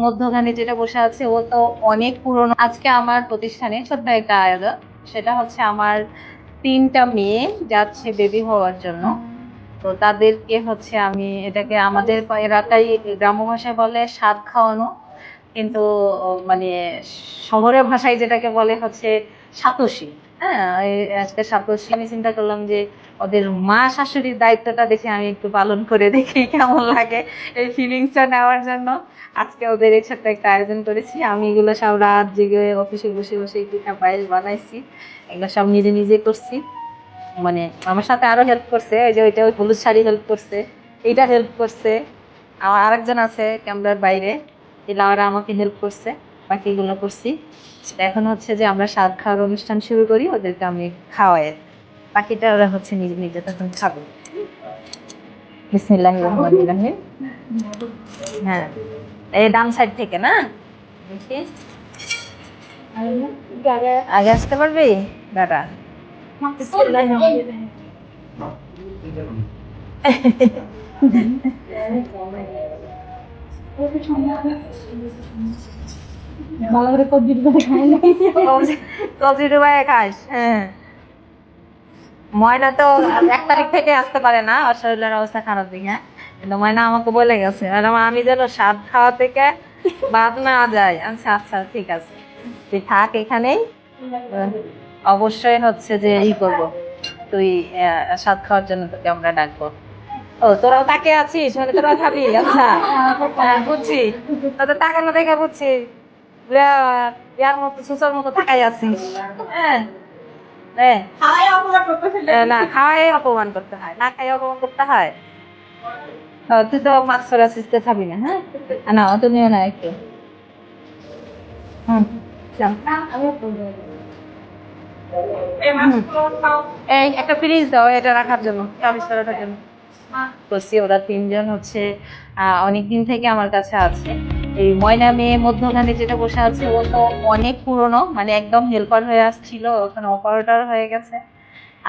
মধ্যখানে যেটা বসে আছে ও তো অনেক পুরনো। আজকে আমার প্রতিষ্ঠানে ছোট্ট একটা আয়োজন, সেটা হচ্ছে আমার 3টা মেয়ে যাচ্ছে বেবি হওয়ার জন্য। তো তাদেরকে হচ্ছে আমি এটাকে আমাদের এলাকায় গ্রাম্য ভাষায় বলে স্বাদ খাওয়ানো, কিন্তু মানে শহরের ভাষায় যেটাকে বলে হচ্ছে সাতোশি। হ্যাঁ, আজকে সাতোশি আমি চিন্তা করলাম যে ওদের মা শাশুড়ির দায়িত্বটা দেখে আমি একটু পালন করে দেখি কেমন লাগে, এই ফিলিংসটা নেওয়ার জন্য আজকে ওদের এই ছোট্ট একটা আয়োজন করেছি। আমি এগুলো সব রাত জেগে অফিসে বসে বসে পিঠা পায়েস বানাইছি, এগুলো সব নিজে নিজে করছি। মানে আমার সাথে আরো হেল্প করছে, ওই যে ওইটা ওই হলুদ শাড়ি হেল্প করছে, এইটা হেল্প করছে। আমার আরেকজন আছে ক্যামেরার বাইরে, এরা ওরা আমাকে হেল্প করছে, বাকিগুলো করছি। এখন হচ্ছে যে আমরা স্বাদ খাওয়ার অনুষ্ঠান শুরু করি, ওদেরকে আমি খাওয়াই, বাকিটা ওরা হচ্ছে নিজে নিজে তখন খাবে। বিসমিল্লাহির রহমানির রহিম। হ্যাঁ, এই ডান সাইড থেকে না, দেখি আগে আসতে পারবি দাদা। ভালো করে কবজি ডুবাই খাস। হ্যাঁ, ময়না তো 1 তারিখ থেকে আসতে পারে না, ওর শরীরের অবস্থা খারাপ দিকে, কিন্তু ময়না আমাকে বলে গেছে আমি যেন স্বাদ খাওয়া থেকে বাদ না যায়। আচ্ছা আচ্ছা ঠিক আছে, তুই থাক এখানেই, অবশ্যই হচ্ছে যে করবো, তুই স্বাদ খাওয়ার জন্য তোকে আমরা ডাকবো। ও তোরাও তাকে আছিস, মানে তোরাও খাবি? আচ্ছা, বুঝছি, তোদের তাকানো দেখে বুঝছি ইয়ার মতো সুসার মতো তাকাই আছিস। হ্যাঁ, না খাওয়াই অপমান করতে হয়, না খাই অপমান করতে হয়। তুই তো মাছ ফেরা সিস্তে খাবি না। হ্যাঁ না, তুমিও না একটু। এই একটা ফ্রিজ দাও এটা রাখার জন্য, চাবিজ রাখার জন্য। বলছি ওরা 3জন হচ্ছে অনেকদিন থেকে আমার কাছে আছে। এই ময়না মেয়ে মধ্যখানে যেটা বসে আছে ও তো অনেক পুরনো, মানে একদম হেল্পার হয়ে আসছিল, ওখানে অপারেটর হয়ে গেছে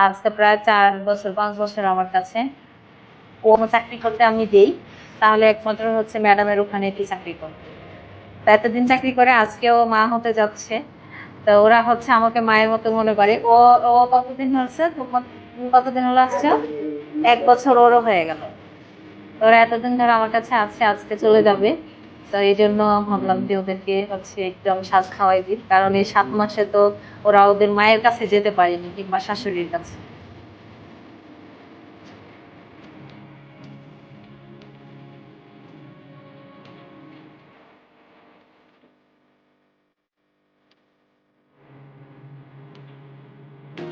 আজকে প্রায় 4 বছর 5 বছর আমার কাছে। ও চাকরি করতে আমি দেই, তাহলে একমাত্র হচ্ছে ম্যাডামের ওখানে একটি চাকরি করে। তা এতদিন চাকরি করে আজকেও মা হতে যাচ্ছে, তো ওরা হচ্ছে আমাকে মায়ের মতো মনে করে। ও ও কতদিন হচ্ছে, কতদিন হলো আসছে? 1 বছর ওরও হয়ে গেল। ওরা এতদিন ধরে আমার কাছে আছে, আজকে চলে যাবে। তো এই জন্য ভাবলাম যে ওদেরকে হচ্ছে একটু আমি স্বাদ খাওয়াই দিই, কারণ এই 7 মাসে তো ওরা ওদের মায়ের কাছে যেতে পারেনি কিংবা শাশুড়ির কাছে।